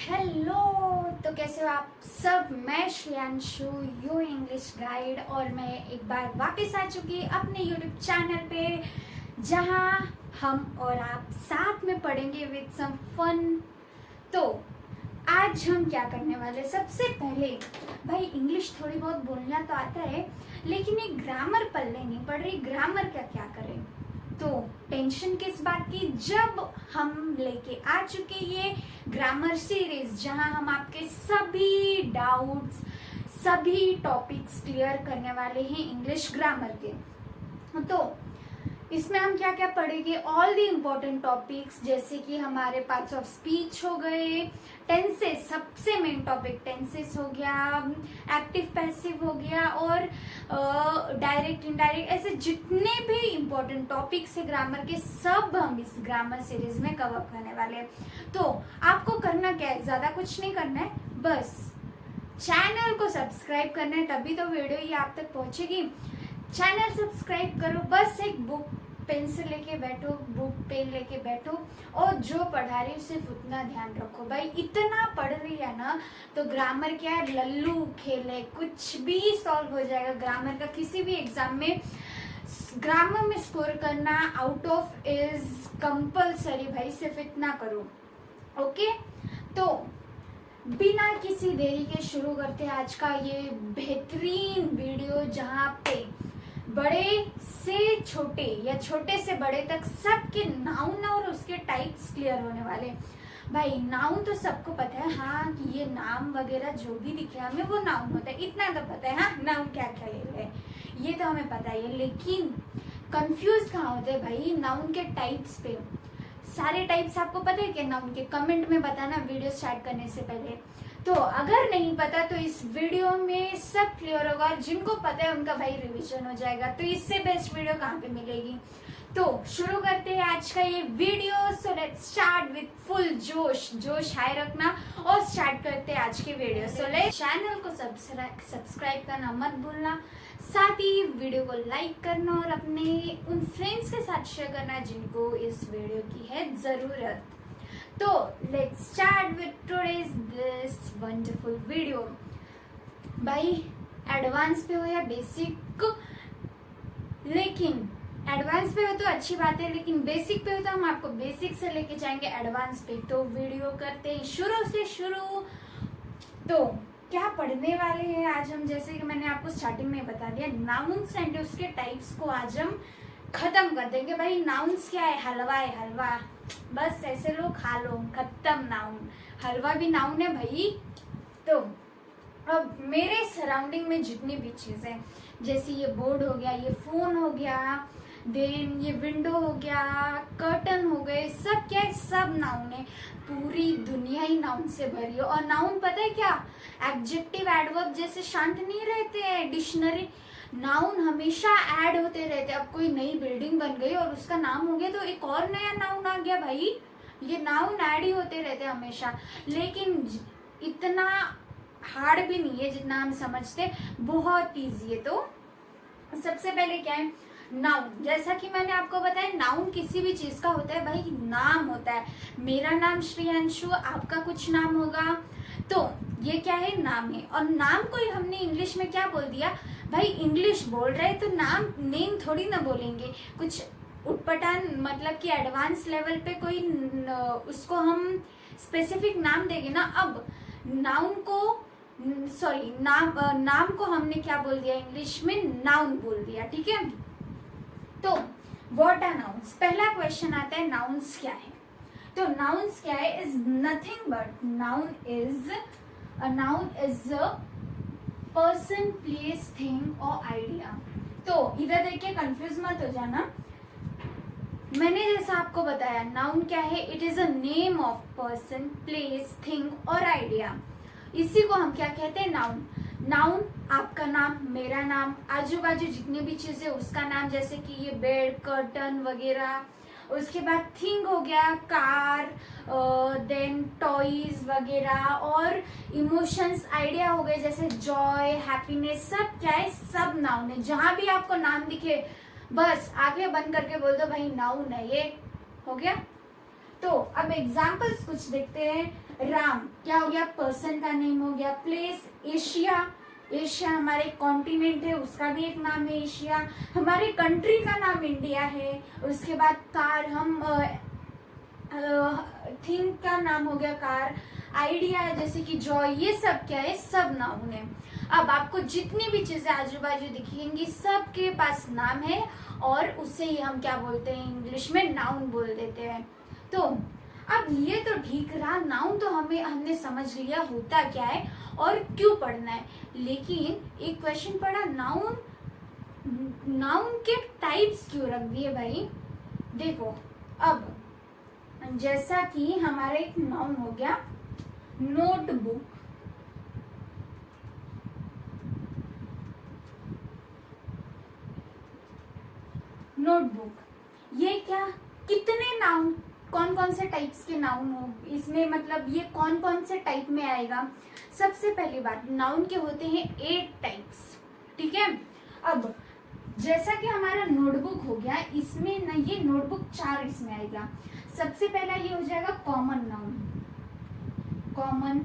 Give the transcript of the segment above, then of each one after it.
Hello. तो कैसे हो आप सब। मैं श्रेयांशु यू इंग्लिश गाइड और मैं एक बार वापस आ चुकी अपने यूट्यूब चैनल पे, जहां हम और आप साथ में पढ़ेंगे विद सम फन। तो आज हम क्या करने वाले, सबसे पहले भाई इंग्लिश थोड़ी बहुत बोलना तो आता है, लेकिन ये ग्रामर पल्ले नहीं पड़ रही। ग्रामर का क्या करें, तो टेंशन किस बात की, जब हम लेके आ चुके ये ग्रामर सीरीज, जहां हम आपके सभी डाउट्स, सभी टॉपिक्स क्लियर करने वाले हैं इंग्लिश ग्रामर के। तो इसमें हम क्या क्या पढ़ेंगे, ऑल द इम्पोर्टेंट टॉपिक्स, जैसे कि हमारे पार्ट्स ऑफ स्पीच हो गए, टेंसेस, सबसे मेन टॉपिक टेंसेस हो गया, एक्टिव पैसिव हो गया, और डायरेक्ट इनडायरेक्ट, ऐसे जितने भी इम्पोर्टेंट टॉपिक्स है ग्रामर के, सब हम इस ग्रामर सीरीज में कवर करने वाले हैं। तो आपको करना क्या है, ज्यादा कुछ नहीं करना है, बस चैनल को सब्सक्राइब करना है, तभी तो वीडियो ये आप तक पहुंचेगी। चैनल सब्सक्राइब करो, बस एक बुक पेंसिल लेके बैठो, बुक पेन लेके बैठो, और जो पढ़ा रही सिर्फ उतना ध्यान रखो। भाई इतना पढ़ रही है ना, तो ग्रामर क्या है, लल्लू खेल है, कुछ भी सॉल्व हो जाएगा ग्रामर का। किसी भी एग्जाम में ग्रामर में स्कोर करना आउट ऑफ इज कंपल्सरी, भाई सिर्फ इतना करो। ओके, तो बिना किसी देरी के शुरू करते हैं आज का ये बेहतरीन वीडियो, जहाँ पे बड़े से छोटे या छोटे से बड़े तक सबके नाउन और उसके टाइप्स क्लियर होने वाले। भाई नाउन तो सबको पता है, हाँ, कि ये नाम वगैरह जो भी दिखे हमें वो नाउन होता है, इतना तो पता है। हाँ, नाउन क्या क्या है ये तो हमें पता है, लेकिन कंफ्यूज कहाँ होते हैं भाई नाउन के टाइप्स पे। सारे टाइप्स आपको पता है क्या नाउन के, कमेंट में बताना वीडियो स्टार्ट करने से पहले। तो अगर नहीं पता तो इस वीडियो में सब क्लियर होगा, और जिनको पता है उनका भाई रिवीजन हो जाएगा। तो इससे बेस्ट वीडियो कहाँ पे मिलेगी। तो शुरू करते हैं आज का ये video. So let's start with full जोश, जोश हाई रखना, और स्टार्ट करते हैं आज के वीडियो। सो लेट्स चैनल को सब्सक्राइब करना मत भूलना, साथ ही वीडियो को लाइक करना और अपने उन फ्रेंड्स के साथ शेयर करना जिनको इस वीडियो की है जरूरत। तो let's start with today's this wonderful video. भाई एडवांस पे हो या बेसिक, लेकिन एडवांस पे हो तो अच्छी बात है, लेकिन बेसिक पे हो तो हम आपको बेसिक से लेके जाएंगे एडवांस पे। तो वीडियो करते हैं शुरू से शुरू। तो क्या पढ़ने वाले हैं आज हम, जैसे कि मैंने आपको स्टार्टिंग में बता दिया, नाउन्स एंड उसके टाइप्स को आज हम खत्म कर देंगे। भाई नाउन्स क्या है, हलवा है, हलवा, बस ऐसे लो खा लो, खत्म। नाउन, हलवा भी नाउन है भाई। तो अब मेरे सराउंडिंग में जितनी भी चीजें, जैसे ये बोर्ड हो गया, ये फोन हो गया, देन ये विंडो हो गया, कर्टन हो गए, सब क्या है, सब नाउन है। पूरी दुनिया ही नाउन से भरी है। और नाउन पता है क्या, एडजेक्टिव एडवर्ब जैसे शांत नहीं रहते हैं डिक्शनरी, नाउन हमेशा ऐड होते रहते हैं। अब कोई नई बिल्डिंग बन गई और उसका नाम हो गया तो एक और नया नाउन आ गया। भाई ये नाउन ऐड ही होते रहते हैं हमेशा, लेकिन इतना हार्ड भी नहीं है जितना हम समझते, बहुत इजी है। तो सबसे पहले क्या है, नाउन। जैसा कि मैंने आपको बताया, नाउन किसी भी चीज का होता है भाई, नाम होता है। मेरा नाम श्रेयांशु, आपका कुछ नाम होगा, तो ये क्या है, नाम है। और नाम को हमने इंग्लिश में क्या बोल दिया, भाई इंग्लिश बोल रहे तो नाम नेम थोड़ी ना बोलेंगे, कुछ उटपटांग, मतलब कि एडवांस लेवल पे कोई उसको हम स्पेसिफिक नाम देंगे ना। अब नाउन को, सॉरी, नाम को हमने क्या बोल दिया इंग्लिश में, नाउन बोल दिया, ठीक है। तो व्हाट आर नाउन्स, पहला क्वेश्चन आता है नाउन्स क्या है। तो नाउन्स क्या है, is nothing but, noun is a person, place, thing और आइडिया। तो इधर देखिए, कंफ्यूज मत हो जाना। मैंने जैसा आपको बताया, नाउन क्या है, it is a name of person, place, thing और आइडिया। इसी को हम क्या कहते हैं, नाउन। नाउन आपका नाम, मेरा नाम, आजू बाजू जितनी भी चीजें उसका नाम, जैसे कि ये बेड, कर्टन वगैरह। उसके बाद थिंग हो गया, कार, देन टॉयज वगैरह, और इमोशंस, आइडिया हो गए, जैसे जॉय, हैप्पीनेस, सब क्या है, सब नाउन है। जहां भी आपको नाम दिखे बस आंखें बंद करके बोल दो भाई नाउन है, ये हो गया। तो अब एग्जाम्पल्स कुछ देखते हैं। राम क्या हो गया, पर्सन का नेम हो गया। प्लेस एशिया, एशिया हमारे कॉन्टिनेंट है, उसका भी एक नाम है एशिया। हमारे कंट्री का नाम इंडिया है। उसके बाद कार, हम थिंग का नाम हो गया कार। आइडिया जैसे कि जॉय, ये सब क्या है, सब नाउन है। अब आपको जितनी भी चीजें आजू बाजू दिखेंगी सबके पास नाम है, और उसे ही हम क्या बोलते हैं, इंग्लिश में नाउन बोल देते हैं। तो अब ये तो ठीक रहा, नाउन तो हमने समझ लिया होता क्या है और क्यों पढ़ना है। लेकिन एक क्वेश्चन पढ़ा, नाउन के टाइप्स क्यों रख दिए भाई। देखो अब जैसा कि हमारा एक नाउन हो गया नोटबुक, नोटबुक, ये क्या, कितने नाउन, कौन कौन से टाइप्स के नाउन हो इसमें, मतलब ये कौन कौन से टाइप में आएगा। सबसे पहली बात, नाउन के होते हैं 8 टाइप्स, ठीक है। अब जैसा कि हमारा नोटबुक हो गया, इसमें ना ये नोटबुक 4 इसमें आएगा। सबसे पहला ये हो जाएगा कॉमन नाउन, कॉमन।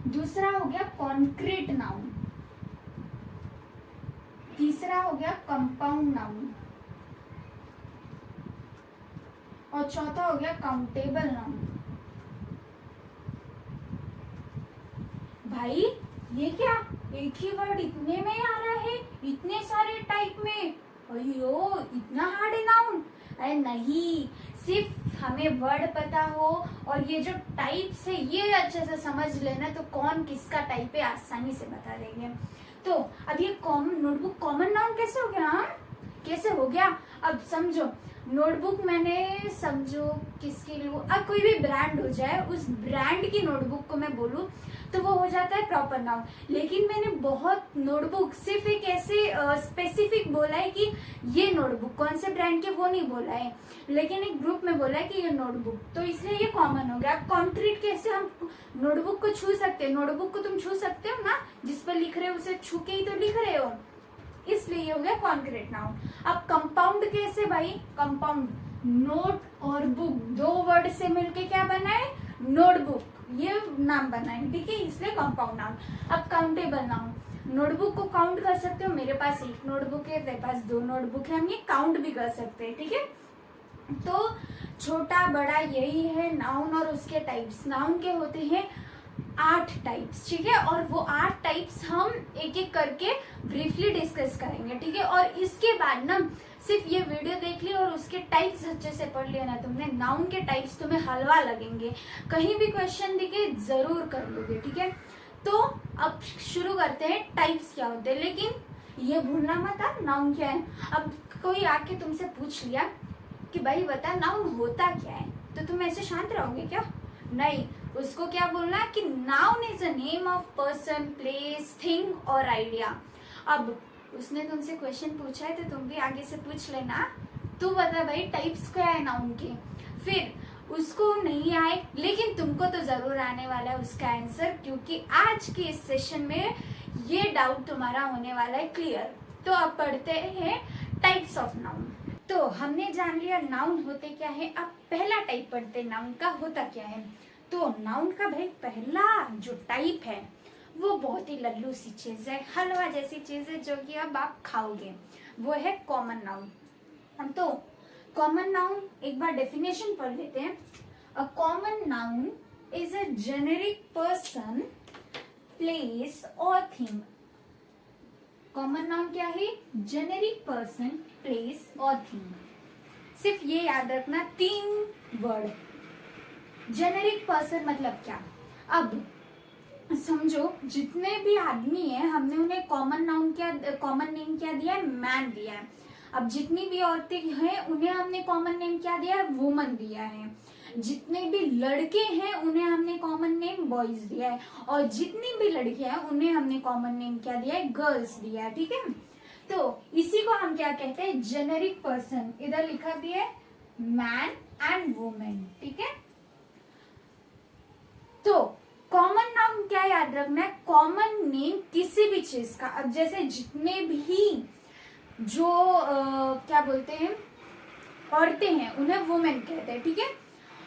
दूसरा हो गया कॉन्क्रीट नाउन। तीसरा हो गया कंपाउंड नाउन। और चौथा हो गया काउंटेबल नाउन। भाई ये क्या, एक ही वर्ड इतने में आ रहा है, इतने सारे टाइप में, अयो इतना हार्ड है नाउन। अरे नहीं, सिर्फ हमें वर्ड पता हो और ये जो टाइप्स है ये अच्छे से समझ लेना, तो कौन किसका टाइप है आसानी से बता देंगे। तो अब ये नोटबुक कॉमन नाउन कैसे हो गया, कैसे हो गया। अब समझो, नोटबुक मैंने समझो किसके लिए, अब कोई भी ब्रांड हो जाए, उस ब्रांड की नोटबुक को मैं बोलूं तो वो हो जाता है प्रॉपर नाउन। लेकिन मैंने बहुत नोटबुक सिर्फ एक ऐसे स्पेसिफिक बोला है कि ये नोटबुक कौन से ब्रांड के, वो नहीं बोला है, लेकिन एक ग्रुप में बोला है कि ये नोटबुक, तो इसलिए ये कॉमन हो गया। कॉन्क्रीट कैसे, हम नोटबुक को छू सकते हैं, नोटबुक को तुम छू सकते हो ना, जिस पर लिख रहे हो उसे छू के ही तो लिख रहे हो, इसलिए ये हो गया कॉन्क्रीट नाउन। अब कंपाउंड कैसे भाई, कंपाउंड, नोट और बुक, 2 वर्ड से मिलके क्या बना है, नोटबुक, ये नाम बना है, ठीक है, इसलिए कंपाउंड नाउन। अब काउंटेबल नाउन, नोटबुक को काउंट कर सकते हो, मेरे पास 1 नोटबुक है, तेरे पास 2 नोटबुक है, हम ये काउंट भी कर सकते हैं, ठीक है। तो छोटा बड़ा यही है नाउन और उसके टाइप्स। नाउन के होते हैं 8 टाइप्स, ठीक है, और वो 8 टाइप्स हम एक एक करके ब्रीफली डिस्कस करेंगे, ठीक है। और इसके बाद ना सिर्फ ये वीडियो देख ली और उसके टाइप्स अच्छे से पढ़ लिया ना तुमने, नाउन के टाइप्स तुम्हें हलवा लगेंगे, कहीं भी क्वेश्चन दिखे जरूर कर लोगे, ठीक है। तो अब शुरू करते हैं, टाइप्स क्या होते हैं, लेकिन ये भूलना मत आप नाउन क्या है। अब कोई आके तुमसे पूछ लिया कि भाई बता नाउन होता क्या है, तो तुम ऐसे शांत रहोगे क्या, नहीं, उसको क्या बोलना है कि noun is a name of person, place, thing और आइडिया। अब उसने तुमसे क्वेश्चन पूछा है तो तुम भी आगे से पूछ लेना, तू बता भाई टाइप्स क्या है नाउन के। फिर उसको नहीं आए, लेकिन तुमको तो जरूर आने वाला है उसका आंसर, क्योंकि आज के इस सेशन में ये डाउट तुम्हारा होने वाला है क्लियर। तो अब पढ़ते हैं टाइप्स ऑफ नाउन। तो हमने जान लिया नाउन होते क्या है, अब पहला टाइप पढ़ते हैं नाउन का होता क्या है। तो नाउन का भाई पहला जो टाइप है वो बहुत ही लल्लू सी चीज है, हलवा जैसी चीज है, जो कि अब आप खाओगे, वो है कॉमन नाउन। तो कॉमन नाउन एक बार डेफिनेशन पढ़ लेते हैं। A common noun is a generic person, place और थिंग। कॉमन नाउन क्या है, जेनेरिक पर्सन, प्लेस और थिंग। सिर्फ ये याद रखना, 3 वर्ड। जेनेरिक पर्सन मतलब क्या, अब समझो जितने भी आदमी हैं हमने उन्हें कॉमन नाउन क्या, कॉमन नेम क्या दिया है, मैन दिया है। अब जितनी भी औरतें हैं उन्हें हमने कॉमन नेम क्या दिया है, वुमन दिया है। जितने भी लड़के हैं उन्हें हमने कॉमन नेम बॉयज दिया है, और जितनी भी लड़कियां हैं उन्हें हमने कॉमन नेम क्या दिया है, गर्ल्स दिया है, ठीक है। तो इसी को हम क्या कहते हैं, जेनेरिक पर्सन। इधर लिखा भी है मैन एंड वुमेन, ठीक है। तो कॉमन नाउन क्या याद रखना है, कॉमन नेम किसी भी चीज का। अब जैसे जितने भी जो क्या बोलते हैं औरतें हैं उन्हें वुमेन कहते हैं, ठीक है।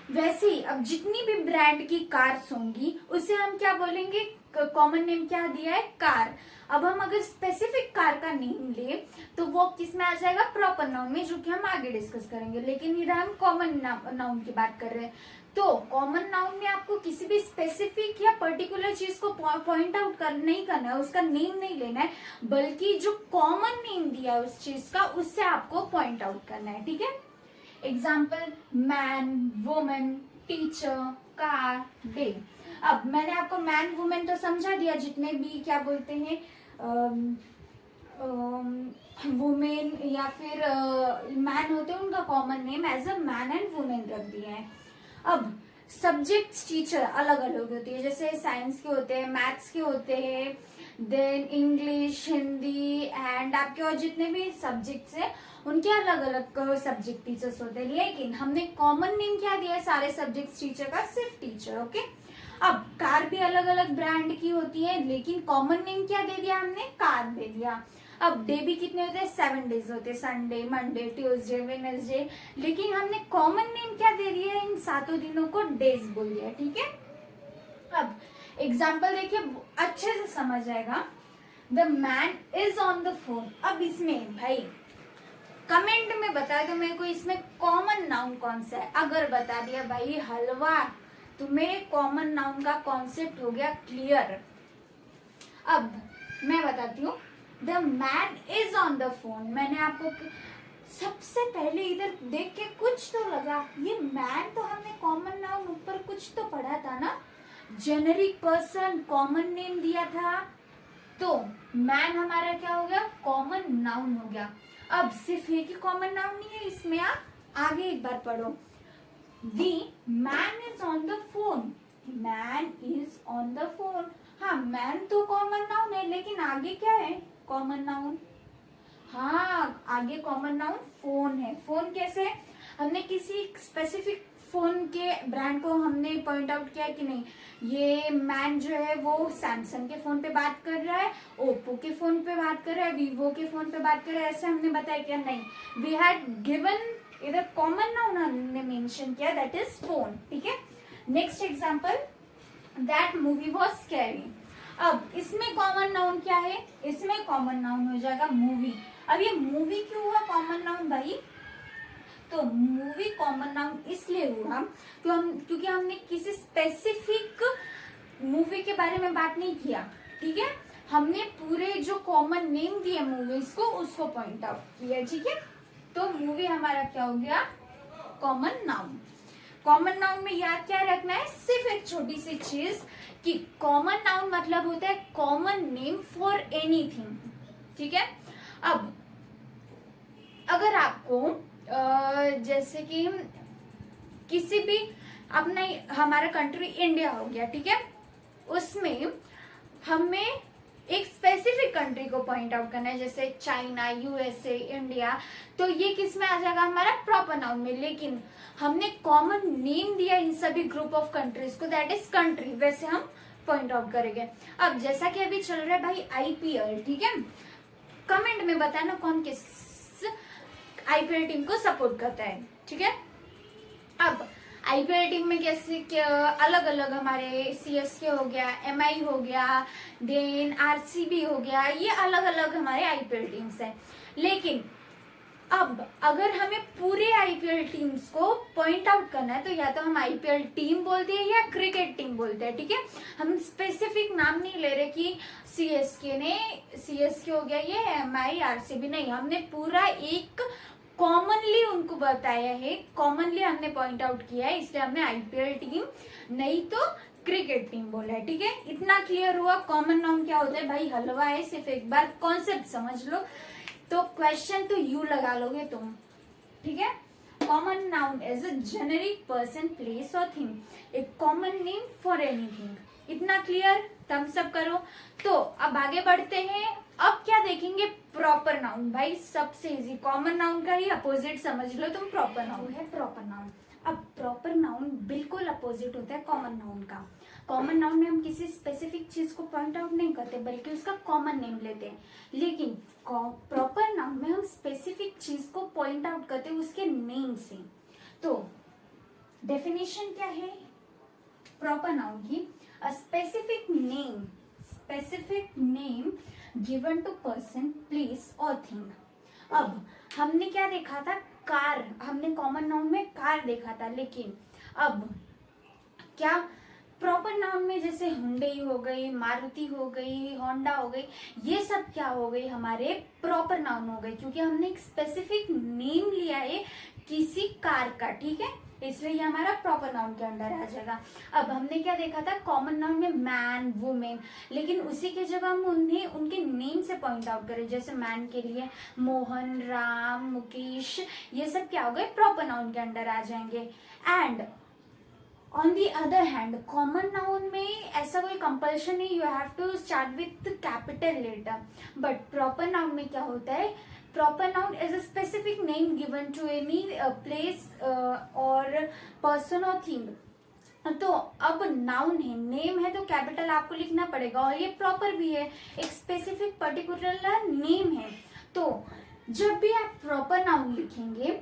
वैसे ही अब जितनी भी ब्रांड की कार्स होंगी उसे हम क्या बोलेंगे, कॉमन नेम क्या दिया है, कार। अब हम अगर स्पेसिफिक कार का नेम ले तो वो किस में आ जाएगा, प्रॉपर नाउन में, जो कि हम आगे डिस्कस करेंगे। लेकिन इधर हम कॉमन नाउन की बात कर रहे हैं। तो कॉमन नाउन में आपको किसी भी स्पेसिफिक या पर्टिकुलर चीज को पॉइंट आउट नहीं करना है, उसका नेम नहीं लेना है, बल्कि जो कॉमन नेम दिया है उस चीज का उससे आपको पॉइंट आउट करना है। ठीक है, example man, women, teacher, car, day. अब मैंने आपको मैन वुमेन तो समझा दिया, जितने भी क्या बोलते हैं वुमेन या फिर मैन होते हैं उनका common name as a man and women रख दिया है। अब सब्जेक्ट्स टीचर अलग अलग होती है, जैसे साइंस के होते हैं, मैथ्स के होते हैं, देन इंग्लिश, हिंदी एंड आपके और जितने भी सब्जेक्ट्स हैं उनके अलग अलग सब्जेक्ट टीचर्स होते हैं। लेकिन हमने कॉमन नेम क्या दिया है सारे सब्जेक्ट्स टीचर का, सिर्फ टीचर। ओके, अब कार भी अलग अलग ब्रांड की होती है, लेकिन कॉमन नेम क्या दे दिया हमने, कार दे दिया। अब डे भी कितने होते हैं, 7 डेज होते हैं, संडे, मंडे, ट्यूसडे, वेडनेसडे, लेकिन हमने कॉमन नेम क्या दे दिया है, इन 7 दिनों को डेज बोल दिया। ठीक है, अब एग्जाम्पल देखिए अच्छे से समझ आएगा। The man is on the phone. अब इसमें भाई कमेंट में बता दो मेरे को इसमें कॉमन नाउन कौन सा है। अगर बता दिया भाई हलवा, तुम्हें कॉमन नाउन का कॉन्सेप्ट हो गया क्लियर। अब मैं बताती हूँ, the man is on the phone. मैंने आपको सबसे पहले इधर देख के कुछ तो लगा, ये मैन तो हमने कॉमन नाउन ऊपर कुछ तो पढ़ा था ना, जेनेरिक पर्सन कॉमन नेम दिया था, तो मैन हमारा क्या हो गया, कॉमन नाउन हो गया। अब सिर्फ एक ही कॉमन नाउन नहीं है इसमें, आप आगे एक बार पढ़ो, the man is on the phone, man is on the phone. हाँ, मैन तो कॉमन नाउन है, लेकिन आगे क्या है, कॉमन नाउन। हाँ, आगे कॉमन नाउन फोन है। फोन कैसे, हमने किसी स्पेसिफिक फोन के ब्रांड को हमने पॉइंट आउट किया कि नहीं, ये मैन जो है वो सैमसंग के फोन पे बात कर रहा है, ओप्पो के फोन पे बात कर रहा है, वीवो के फोन पे बात कर रहा है, ऐसे हमने बताया क्या, नहीं, वी हैड गिवन इधर कॉमन नाउन हमने मेंशन किया, दैट इज फोन। ठीक है, next example, that movie was scary. अब इसमें कॉमन नाउन क्या है, इसमें कॉमन नाउन हो जाएगा मूवी। अब ये मूवी क्यों हुआ कॉमन नाउन भाई, तो मूवी कॉमन नाउन इसलिए हुआ क्योंकि हमने किसी स्पेसिफिक मूवी के बारे में बात नहीं किया। ठीक है, हमने पूरे जो कॉमन नेम दिए मूवीज को उसको पॉइंट आउट किया। ठीक है, तो मूवी हमारा क्या हो गया, कॉमन नाउन। कॉमन नाउन में याद क्या रखना है, सिर्फ एक छोटी सी चीज कि कॉमन नाउन मतलब होता है कॉमन नेम फॉर एनीथिंग। ठीक है, अब अगर आपको जैसे कि किसी भी अपना हमारा कंट्री इंडिया हो गया, ठीक है, उसमें हमें एक स्पेसिफिक कंट्री को पॉइंट आउट करना है, जैसे चाइना, यूएसए, इंडिया, तो ये किस में आ जाएगा, हमारा प्रॉपर नाउन में। लेकिन हमने कॉमन नेम दिया इन सभी ग्रुप ऑफ कंट्रीज को, दैट इज कंट्री, वैसे हम पॉइंट आउट करेंगे। अब जैसा कि अभी चल रहा है भाई आईपीएल, ठीक है, कमेंट में बताना कौन किस आईपीएल टीम को सपोर्ट करता है। ठीक है, अब आईपीएल टीम में कैसे अलग अलग हमारे सीएसके हो गया, एमआई हो गया, देन आरसीबी हो गया, ये अलग अलग हमारे आईपीएल टीम्स हैं। लेकिन अब अगर हमें पूरे आईपीएल टीम्स को पॉइंट आउट करना है तो या तो हम आईपीएल टीम बोलते हैं या क्रिकेट टीम बोलते हैं। ठीक है, हम स्पेसिफिक नाम नहीं ले रहे कि सीएसके हो गया, ये एमआई, आरसीबी, नहीं, हमने पूरा एक कॉमनली उनको बताया है, कॉमनली हमने पॉइंट आउट किया है, इसलिए हमने आईपीएल टीम नहीं तो क्रिकेट टीम बोला है। ठीक है, इतना क्लियर हुआ कॉमन नाउन क्या होता है भाई, हलवा है, सिर्फ एक बार कॉन्सेप्ट समझ लो तो क्वेश्चन तो यू लगा लोगे तुम। ठीक है, common noun is a generic person, place और thing, a common name for anything. इतना क्लियर, थम्स अप करो। तो अब आगे बढ़ते हैं, अब क्या देखेंगे, प्रॉपर नाउन। भाई सबसे इजी, कॉमन नाउन का ही अपोजिट समझ लो तुम, प्रॉपर नाउन है प्रॉपर नाउन। अब प्रॉपर नाउन बिल्कुल अपोजिट होता है कॉमन नाउन का। कॉमन नाउन में हम किसी स्पेसिफिक चीज को पॉइंट आउट नहीं करते बल्कि उसका कॉमन नेम लेते हैं, लेकिन प्रॉपर नाउन में हम स्पेसिफिक चीज को पॉइंट आउट करते हैं उसके नेम से। तो डेफिनेशन क्या है प्रॉपर नाउन की? A specific name given to person, place और थिंग। अब हमने क्या देखा था? कार, हमने कॉमन नाउन में कार देखा था, लेकिन अब क्या प्रॉपर नाउन में जैसे हुंडई हो गई, मारुति हो गई, होंडा हो गई, ये सब क्या हो गई? हमारे प्रॉपर नाउन हो गए, क्योंकि हमने एक स्पेसिफिक नेम लिया है किसी कार का, ठीक है, इसलिए ये हमारा प्रॉपर नाउन के अंडर आ जाएगा। अब हमने क्या देखा था? कॉमन नाउन में मैन, वुमेन, लेकिन उसी की जगह हम उन्हें उनके नेम से पॉइंट आउट करें, जैसे मैन के लिए मोहन, राम, मुकेश, ये सब क्या हो गए? प्रॉपर नाउन के अंडर आ जाएंगे। And on the other hand common noun में ऐसा कोई कंपल्शन नहीं, you have to start with capital letter, but proper noun में क्या होता है? Proper noun is a specific name given to any place और पर्सन और थिंग। तो अब नाउन है, नेम है, तो कैपिटल आपको लिखना पड़ेगा, और ये प्रॉपर भी है, एक स्पेसिफिक पर्टिकुलर नेम है। तो जब भी आप प्रॉपर नाउन लिखेंगे,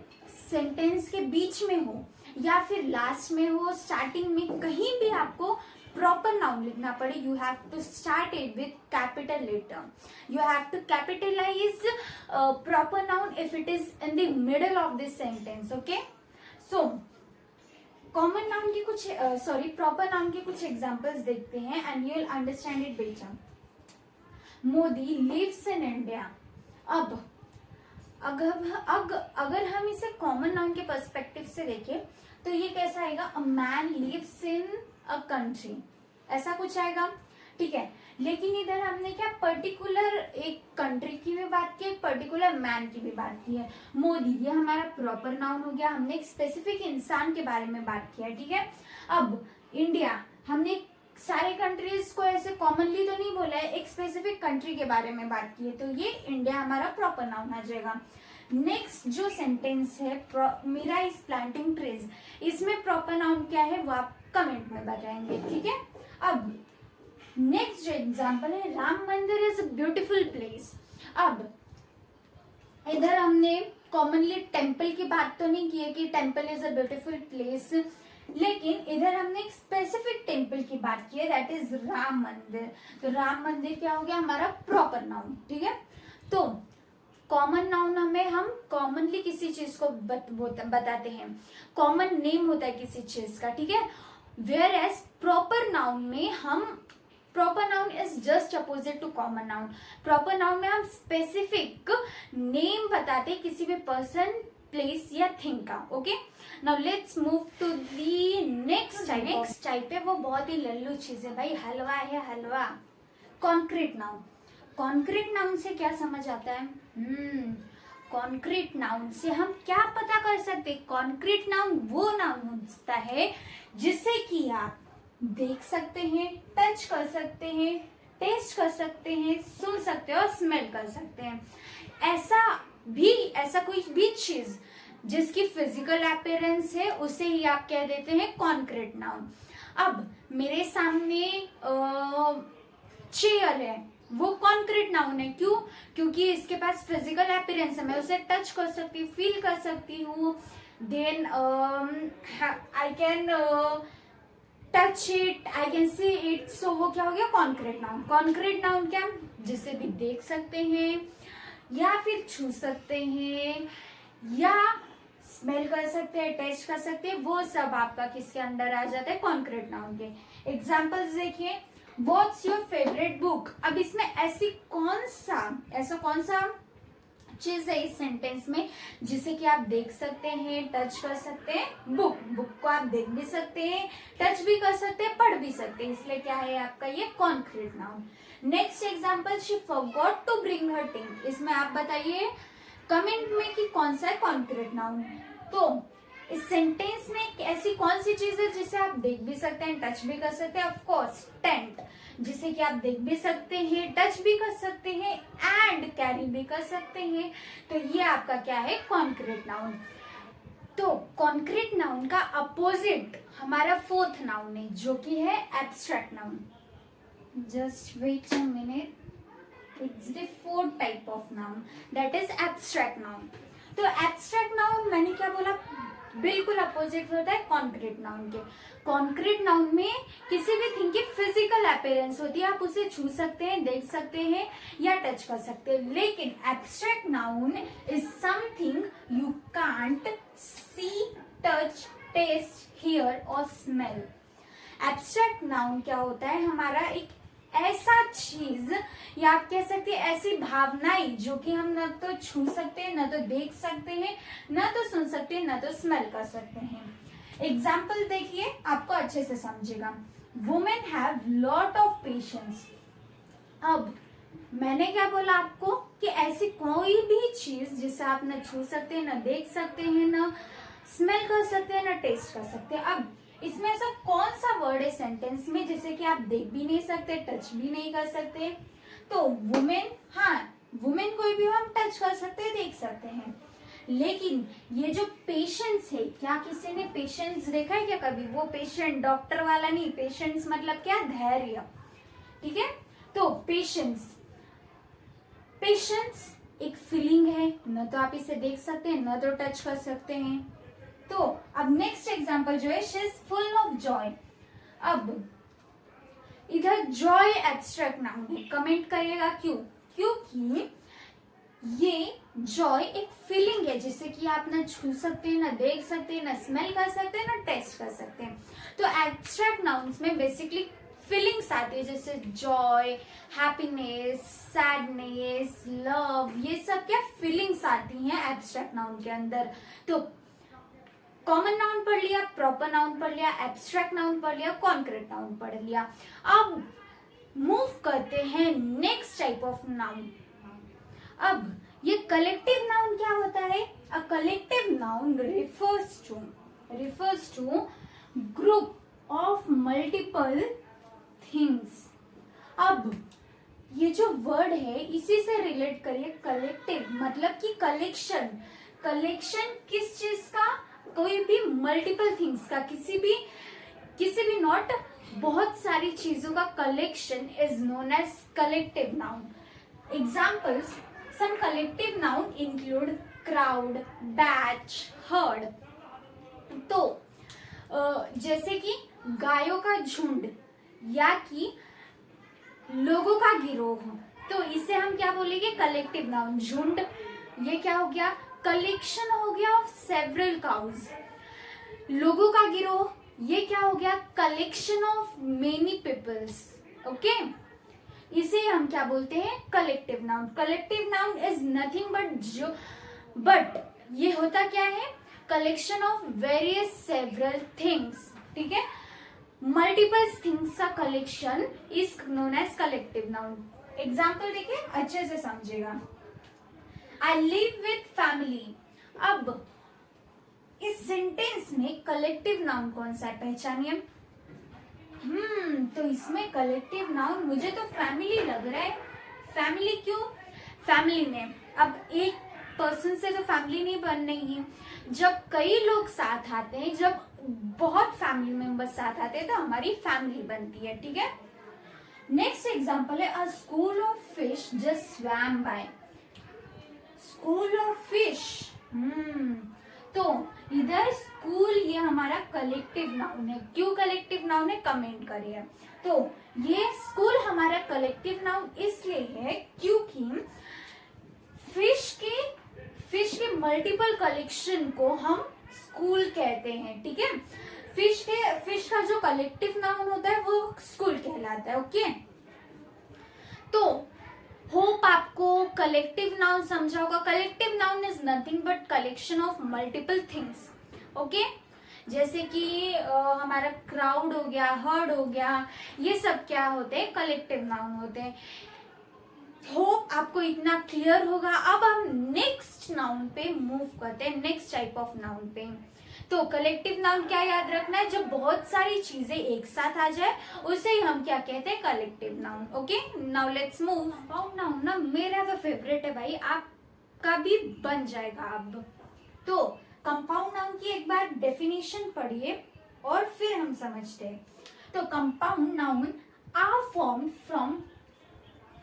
सेंटेंस के बीच में हो या फिर लास्ट में हो, स्टार्टिंग में, कहीं भी आपको प्रॉपर नाउन लिखना पड़े, you have to start it with capital letter, you have to capitalize proper noun if it is in the middle of this sentence, okay. So common noun की कुछ प्रॉपर नाउन के कुछ examples देखते हैं and you will understand it better. Modi lives in India. अब अगर हम इसे कॉमन नाउन के पर्सपेक्टिव से देखें तो ये कैसा आएगा? A man lives in a country, ऐसा कुछ आएगा, ठीक है। लेकिन इधर हमने क्या पर्टिकुलर एक कंट्री की भी बात की, एक पर्टिकुलर मैन की भी बात की है। मोदी, ये हमारा प्रॉपर नाउन हो गया, हमने एक स्पेसिफिक इंसान के बारे में बात किया, ठीक है। अब इंडिया, हमने सारे कंट्रीज को ऐसे कॉमनली तो नहीं बोला है, एक स्पेसिफिक कंट्री के बारे में बात की है, तो ये इंडिया हमारा प्रॉपर नाउन आ जाएगा। नेक्स्ट जो सेंटेंस है, मीरा इज प्लांटिंग ट्रीज, इसमें प्रॉपर नाउन क्या है वो आप कमेंट में बताएंगे, ठीक है। अब नेक्स्ट जो एग्जांपल है, राम मंदिर इज अ ब्यूटीफुल प्लेस। अब इधर हमने कॉमनली टेम्पल की बात तो नहीं की है कि temple is a beautiful place, लेकिन इधर हमने एक स्पेसिफिक टेम्पल की बात की है, दैट इज राम मंदिर। तो राम मंदिर क्या हो गया? हमारा प्रॉपर नाउन, ठीक है। तो कॉमन नाउन हमें हम कॉमनली किसी चीज को बताते हैं, कॉमन नेम होता है किसी चीज का, ठीक है। वेयर एज प्रॉपर नाउन में हम, proper noun is just opposite to common noun. Proper noun में हम स्पेसिफिक नेम बताते हैं किसी भी पर्सन, प्लेस या थिंग का, ओके। Now let's move to the next type. Next type है वो बहुत ही लल्लू चीज है भाई, हलवा है हलवा, कॉन्क्रीट नाउन। कॉन्क्रीट नाउन से क्या समझ आता है? कॉन्क्रीट नाउन से हम क्या पता कर सकते हैं? कॉन्क्रीट नाउन वो नाउन होता है जिसे कि आप देख सकते हैं, टच कर सकते हैं, टेस्ट कर सकते हैं, सुन सकते हैं और स्मेल कर सकते हैं। ऐसा कोई भी चीज जिसकी फिजिकल अपीयरेंस है उसे ही आप कह देते हैं कॉन्क्रीट नाउन। अब मेरे सामने चेयर है, वो कॉन्क्रीट नाउन है, क्यों? क्योंकि इसके पास फिजिकल अपीयरेंस है, मैं उसे टच कर सकती हूँ, फील कर सकती हूँ, then I can touch it, I can see it, so वो क्या हो गया? Concrete noun. कॉन्क्रीट नाउन क्या? जिसे भी देख सकते हैं या फिर छू सकते हैं या स्मेल कर सकते हैं, टेस्ट कर सकते हैं, वो सब आपका किसके अंडर आ जाता है? कॉन्क्रीट नाउन के। एग्जाम्पल्स देखिए, व्हाट्स योर फेवरेट बुक। अब इसमें ऐसा कौन सा चीज है इस सेंटेंस में जिसे कि आप देख सकते हैं, टच कर सकते हैं? बुक को आप देख भी सकते हैं, टच भी कर सकते हैं, पढ़ भी सकते हैं, इसलिए क्या है आपका ये concrete noun. Next example, she forgot to bring her thing. इसमें आप बताइए कमेंट में कि कौन सा है कॉन्क्रीट नाउन। तो इस सेंटेंस में ऐसी कौन सी चीज है जिसे आप देख भी सकते हैं, टच भी कर सकते हैं? ऑफ कोर्स टेंट, जिसे कि आप देख भी सकते हैं, टच भी कर सकते हैं एंड कैरी भी कर सकते हैं। तो ये आपका क्या है? Concrete noun. तो कॉन्क्रीट नाउन का अपोजिट हमारा फोर्थ नाउन है जो कि है abstract noun. Just wait a minute, it's the fourth type of noun, that is abstract noun. तो एब्स्ट्रैक्ट नाउन मैंने क्या बोला? बिल्कुल अपोजिट होता है कॉन्क्रीट नाउन के। कॉन्क्रीट नाउन में किसी भी थिंग की फिजिकल अपीयरेंस होती है, आप उसे छू सकते हैं, देख सकते हैं या टच कर सकते हैं। लेकिन abstract noun is something you can't see, touch, taste, hear और स्मेल। एब्स्ट्रैक्ट नाउन क्या होता है, हमारा एक ऐसा चीज या आप कह सकते हैं ऐसी भावनाएं जो कि हम न तो छू सकते हैं, न तो देख सकते हैं, न तो सुन सकते हैं, न तो स्मेल कर सकते हैं। एग्जाम्पल देखिए, आपको अच्छे से समझेगा। Women have lot of patience. अब मैंने क्या बोला आपको कि ऐसी कोई भी चीज जिसे आप न छू सकते हैं, न देख सकते हैं, न स्मेल कर सकते हैं, न टेस्ट कर सकते हैं। अब इसमें ऐसा कौन सा वर्ड है सेंटेंस में जिसे कि आप देख भी नहीं सकते, टच भी नहीं कर सकते? तो वुमेन, हाँ वुमेन कोई भी हम टच कर सकते हैं, देख सकते हैं। लेकिन ये जो पेशेंस है, क्या किसी ने पेशेंस देखा है क्या कभी? वो पेशेंट डॉक्टर वाला नहीं, पेशेंस मतलब क्या, धैर्य। ठीक है, तो पेशेंस, पेशेंस एक फीलिंग है, न तो आप इसे देख सकते हैं, न तो टच कर सकते हैं। तो अब नेक्स्ट एग्जांपल जो है, she is full of Joy. अब इधर जॉय एब्स्ट्रैक्ट नाउन है, कमेंट करिएगा क्यों? क्योंकि ये जॉय एक फीलिंग है जिसे कि आप ना छू सकते हैं, ना देख सकते हैं, ना स्मेल कर सकते हैं, ना टेस्ट कर सकते हैं। तो एब्स्ट्रैक्ट नाउन्स में बेसिकली फीलिंग्स आती है, जैसे जॉय, हैप्पीनेस, सैडनेस, लव, ये सब क्या फीलिंग्स आती हैं एब्स्ट्रैक्ट नाउन के अंदर। तो कॉमन नाउन पढ़ लिया, प्रॉपर नाउन पढ़ लिया, एब्स्ट्रैक्ट नाउन पढ़ लिया, कॉन्क्रीट नाउन पढ़ लिया। अब मूव करते हैं नेक्स्ट टाइप ऑफ नाउन। अब ये कलेक्टिव नाउन क्या होता है? A collective noun refers to group of multiple things। अब ये जो वर्ड है इसी से रिलेट करिए, कलेक्टिव मतलब कि कलेक्शन। कलेक्शन किस चीज का? कोई भी मल्टीपल थिंग्स का, किसी भी नॉट, बहुत सारी चीजों का collection is known as collective noun. Examples, some collective noun include crowd, batch, herd. तो जैसे कि गायों का झुंड या कि लोगों का गिरोह, तो इसे हम क्या बोलेंगे? Collective noun. झुंड ये क्या हो गया? कलेक्शन हो गया ऑफ सेवरल काउज। लोगों का गिरोह ये क्या हो गया? Collection of many peoples. Okay, इसे हम क्या बोलते हैं? Collective noun. Collective noun is nothing but ये होता क्या है? Collection of various several things. ठीक है, मल्टीपल थिंग्स का collection is known as collective noun. Example देखिए, अच्छे से समझेगा। I live with family. अब इस सेंटेंस में कलेक्टिव नाउन कौन सा है, पहचानिए। तो इसमें कलेक्टिव नाउन मुझे तो फैमिली लग रहा है। फैमिली क्यों? फैमिली में अब एक पर्सन से तो फैमिली नहीं बन रही है। जब कई लोग साथ आते हैं, जब बहुत फैमिली मेंबर्स साथ आते हैं तो हमारी फैमिली बनती है। ठीक है, नेक्स्ट एग्जांपल है, a school of fish just swam by. School of fish, तो इधर स्कूल ये हमारा कलेक्टिव नाउन है। क्यों कलेक्टिव नाउन है, कमेंट करिए। तो ये स्कूल हमारा कलेक्टिव नाउन इसलिए है क्योंकि फिश के मल्टीपल कलेक्शन को हम स्कूल कहते हैं। ठीक है, फिश का जो कलेक्टिव नाउन होता है वो स्कूल कहलाता है। ओके, तो होप आपको कलेक्टिव नाउन समझा होगा। Collective noun is nothing but collection of multiple things. Okay, जैसे कि हमारा क्राउड हो गया, हर्ड हो गया, ये सब क्या होते हैं? कलेक्टिव नाउन होते हैं। होप आपको इतना क्लियर होगा। अब हम नेक्स्ट नाउन पे मूव करते हैं, नेक्स्ट टाइप ऑफ नाउन पे। तो कलेक्टिव नाउन क्या याद रखना है? जब बहुत सारी चीजें एक साथ आ जाए उसे ही हम क्या कहते हैं? Collective noun. Okay, now let's move. Compound noun ना मेरा तो फेवरेट है भाई, आपका भी बन जाएगा अब। तो कंपाउंड नाउन की एक बार डेफिनेशन पढ़िए और फिर हम समझते हैं। तो compound noun are formed from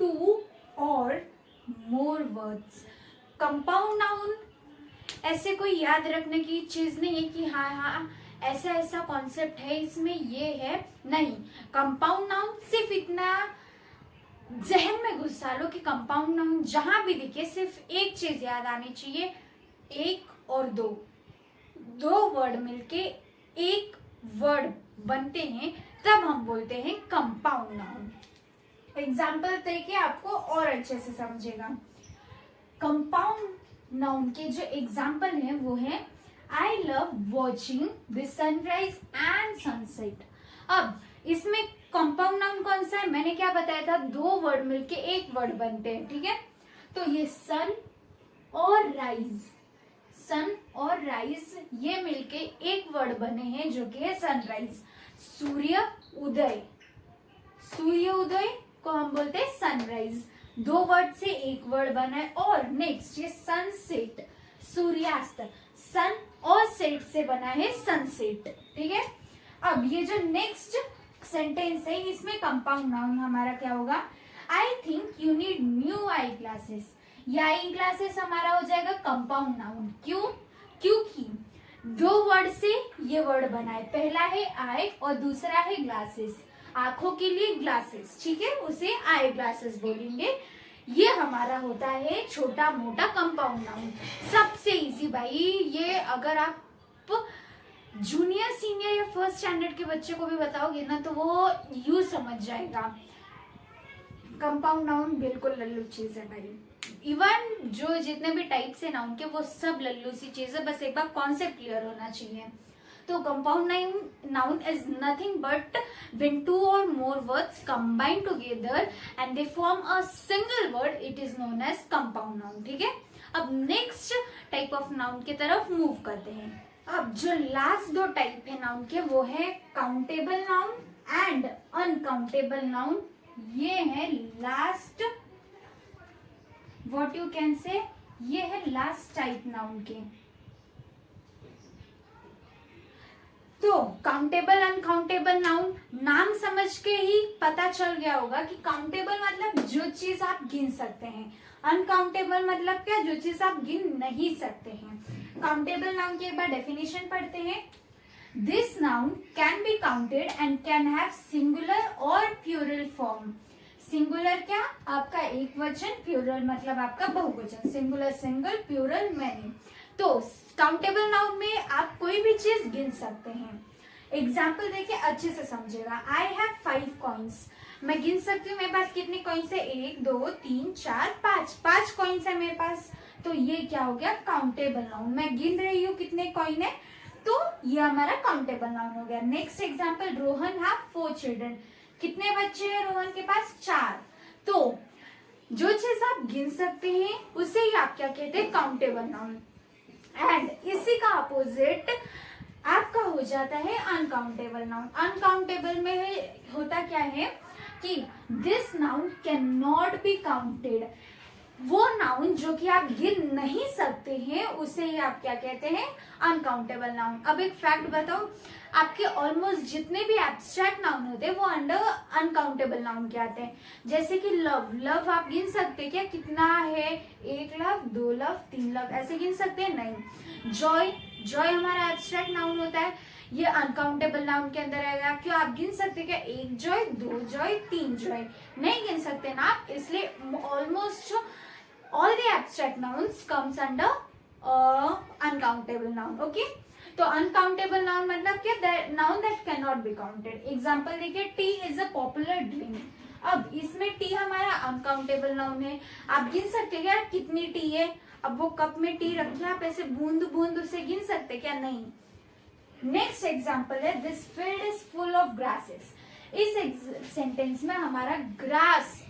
2 or more words। Compound noun ऐसे कोई याद रखने की चीज नहीं है कि हाँ हाँ ऐसा ऐसा कॉन्सेप्ट है, इसमें ये है, नहीं। कंपाउंड नाउन सिर्फ इतना जहन में घुसा लो कि कंपाउंड नाउन जहां भी दिखे सिर्फ एक चीज याद आनी चाहिए, एक और दो, दो वर्ड मिलके एक वर्ड बनते हैं, तब हम बोलते हैं कंपाउंड नाउन। एग्जाम्पल देके आपको और अच्छे से समझेगा। कंपाउंड नाउन के जो एग्जाम्पल हैं वो है I love watching the sunrise and sunset. अब इसमें कंपाउंड नाउन कौन सा है, मैंने क्या बताया था, दो वर्ड मिलके एक वर्ड बनते हैं, ठीक है। तो ये सन और राइज, सन और राइज ये मिलके एक वर्ड बने हैं जो कि है सनराइज। सूर्य उदय, सूर्य उदय को हम बोलते हैं सनराइज, दो वर्ड से एक वर्ड बना है। और नेक्स्ट ये सनसेट, सूर्यास्त, सन और सेट से बना है सनसेट, ठीक है। अब ये जो नेक्स्ट सेंटेंस है इसमें कंपाउंड नाउन हमारा क्या होगा, I think you need new eye glasses. ये आई ग्लासेस हमारा हो जाएगा कंपाउंड नाउन। क्यों, क्योंकि दो वर्ड से ये वर्ड बना है, पहला है आई और दूसरा है ग्लासेस, आंखों के लिए ग्लासेस, ठीक है, उसे आई ग्लासेस बोलेंगे। ये हमारा होता है छोटा मोटा कंपाउंड नाउन, सबसे इजी भाई। ये अगर आप जूनियर सीनियर या फर्स्ट स्टैंडर्ड के बच्चे को भी बताओगे ना तो वो यूं समझ जाएगा। कंपाउंड नाउन बिल्कुल लल्लू चीज है भाई। इवन जो जितने भी टाइप्स है नाउन के वो सब लल्लू सी चीज है, बस एक बार कॉन्सेप्ट क्लियर होना चाहिए। तो compound noun is nothing but when two or more words combine together and they form a single word, it is known as compound noun, ठीक है। अब नेक्स्ट टाइप ऑफ नाउन की तरफ मूव करते हैं। अब जो लास्ट दो टाइप है नाउन के वो है countable noun and uncountable noun. ये है last, what you can say, ये है लास्ट टाइप नाउन के। तो काउंटेबल अनकाउंटेबल नाउन नाम समझ के ही पता चल गया होगा कि काउंटेबल मतलब जो चीज आप गिन सकते हैं, अनकाउंटेबल मतलब क्या, जो चीज आप गिन नहीं सकते हैं। काउंटेबल नाउन की एक बार डेफिनेशन पढ़ते हैं। This noun can be counted and can have singular और प्लूरल फॉर्म। सिंगुलर क्या, आपका एक वचन, प्लूरल मतलब आपका बहुवचन, सिंगुलर सिंगल, प्लूरल मैनी। तो काउंटेबल नाउन में आप कोई भी चीज गिन सकते हैं। एग्जाम्पल देखिए अच्छे से समझेगा। आई हैव 5 कॉइन्स, मैं गिन सकती हूँ मेरे पास कितने कॉइन्स है, 1 2 3 4 5 कॉइन्स है मेरे पास। तो ये क्या हो गया, काउंटेबल नाउन। मैं गिन रही हूँ कितने कॉइन है, तो ये हमारा काउंटेबल नाउन हो गया। Next example, Rohan have 4 children, कितने बच्चे हैं रोहन के पास, 4। तो जो चीज आप गिन सकते हैं उसे ही आप क्या कहते हैं, काउंटेबल नाउन। एंड इसी का अपोजिट आपका हो जाता है अनकाउंटेबल नाउन। अनकाउंटेबल में होता क्या है कि this noun can not be counted, वो नाउन जो कि आप गिन नहीं सकते हैं उसे ही आप क्या कहते हैं, अनकाउंटेबल नाउन। अब एक फैक्ट बताओ, आपके ऑलमोस्ट जितने भी एब्स्ट्रैक्ट नाउन होते हैं वो अंडर अनकाउंटेबल नाउन के आते हैं। जैसे कि लव, लव आप गिन सकते हैं क्या, कितना है, 1 लव 2 लव 3 लव, ऐसे गिन सकते हैं, नहीं। जॉय, जॉय हमारा एब्स्ट्रैक्ट नाउन होता है, ये अनकाउंटेबल नाउन के अंदर आएगा। क्यों, आप गिन सकते क्या, 1 जॉय 2 जॉय 3 जॉय, नहीं गिन सकते ना आप, इसलिए almost all the abstract nouns comes under uncountable noun, okay। तो uncountable noun मतलब क्या, noun that cannot be counted। Example देखिए, tea is a popular drink. अब इसमें टी हमारा अनकाउंटेबल नाउन है, आप गिन सकते क्या कितनी टी है। अब वो कप में टी रखी है, आप ऐसे बूंद बूंद उसे गिन सकते क्या, नहीं। नेक्स्ट एग्जाम्पल है, this field is full of grasses. इस सेंटेंस में हमारा ग्रास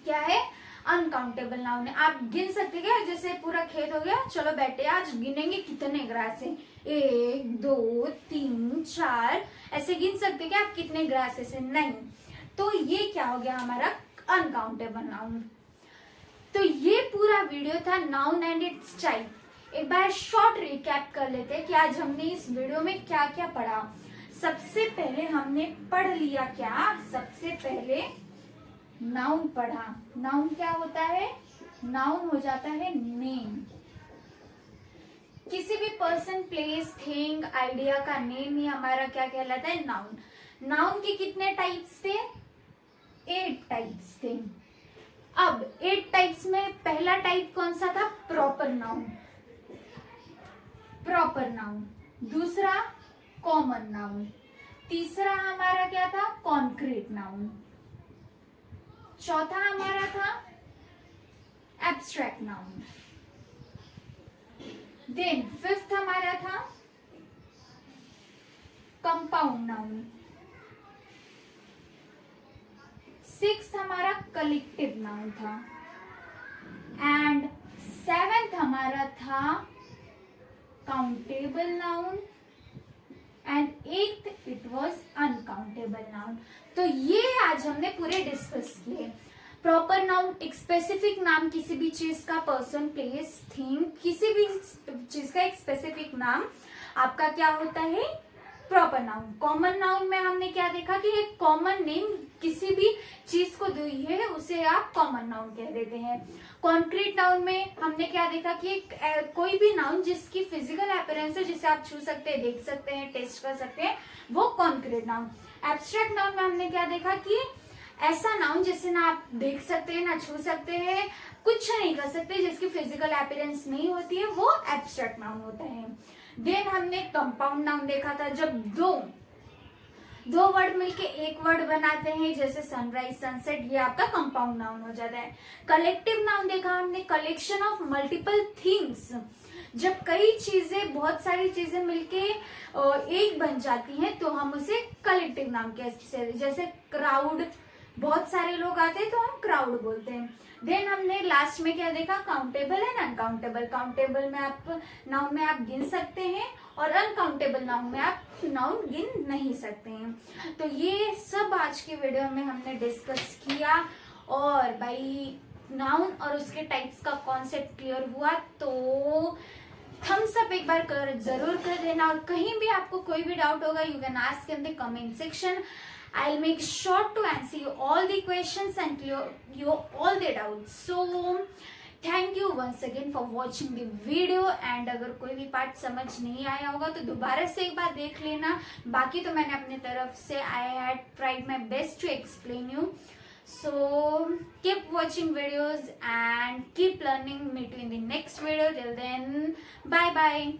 क्या है, अनकाउंटेबल नाउन है। आप गिन सकते क्या, जैसे पूरा खेत हो गया, चलो बैठे आज गिनेंगे कितने ग्रास है, 1 2 3 4, ऐसे गिन सकते क्या आप कितने ग्रासेस है, नहीं। तो ये क्या हो गया हमारा अनकाउंटेबल नाउन। तो ये पूरा वीडियो था नाउन एंड इट्स टाइप। एक बार शॉर्ट रिकैप कर लेते हैं कि आज हमने इस वीडियो में क्या क्या पढ़ा। सबसे पहले हमने पढ़ लिया क्या, सबसे पहले नाउन पढ़ा। नाउन क्या होता है, नाउन हो जाता है नेम। किसी भी पर्सन, प्लेस, थिंग, आइडिया का नेम ही हमारा क्या कहलाता है? नाउन। नाउन के कितने टाइप्स थे? 8 टाइप्स थे। अब 8 टाइप्स में पहला टाइप कौन सा था? Proper noun. Proper noun. दूसरा कॉमन नाउन। तीसरा हमारा क्या था? Concrete noun. चौथा हमारा था एब्स्ट्रैक्ट नाउन। देन फिफ्थ हमारा था कंपाउंड नाउन। सिक्स्थ हमारा कलेक्टिव नाउन था। एंड सेवेंथ हमारा था countable noun. And eighth it was uncountable noun. तो ये आज हमने पूरे डिस्कस किए। प्रॉपर नाउन एक स्पेसिफिक नाम, किसी भी चीज का, पर्सन, प्लेस, थिंग, किसी भी चीज का एक स्पेसिफिक नाम आपका क्या होता है? Proper noun. कॉमन नाउन में हमने क्या देखा कि एक कॉमन नेम किसी भी चीज को दी है उसे आप कॉमन नाउन कह देते हैं। कॉन्क्रीट नाउन में हमने क्या देखा कि कोई भी नाउन जिसकी फिजिकल अपीयरेंस है, जिसे आप छू सकते हैं, देख सकते हैं, टेस्ट कर सकते हैं, वो कॉन्क्रीट नाउन। एब्स्ट्रैक्ट नाउन में हमने क्या देखा कि ऐसा नाउन जिसे ना आप देख सकते हैं, ना छू सकते हैं, कुछ नहीं कर सकते, जिसकी फिजिकल अपीयरेंस नहीं होती है, वो एब्स्ट्रैक्ट नाउन होता है। देन हमने कंपाउंड नाउन देखा था, जब दो वर्ड मिलके एक वर्ड बनाते हैं, जैसे सनराइज, सनसेट, ये आपका कंपाउंड नाउन हो जाता है। कलेक्टिव नाउन देखा हमने, कलेक्शन ऑफ मल्टीपल थिंग्स, जब कई चीजें, बहुत सारी चीजें मिलके एक बन जाती हैं तो हम उसे कलेक्टिव नाउन कहते हैं। जैसे क्राउड, बहुत सारे लोग आते हैं तो हम क्राउड बोलते हैं। देन हमने लास्ट में क्या देखा? Countable and uncountable. काउंटेबल में आप नाउन में आप गिन सकते हैं और अनकाउंटेबल नाउन में आप नाउन गिन नहीं सकते हैं। तो ये सब आज की वीडियो में हमने डिस्कस किया। और भाई नाउन और उसके टाइप्स का कॉन्सेप्ट क्लियर हुआ तो थम्स अप एक बार जरूर कर देना। और कहीं भी आपको कोई भी डाउट होगा, you can ask in the comment section. I'll make sure to answer you all the questions and clear you all the doubts. So thank you once again for watching the video. And अगर कोई भी part समझ नहीं आया होगा तो दोबारा से एक बार देख लेना। बाकी तो मैंने अपनी तरफ से I had tried my best to explain you. So keep watching videos and keep learning. Meet you in the next video. Till then, bye bye.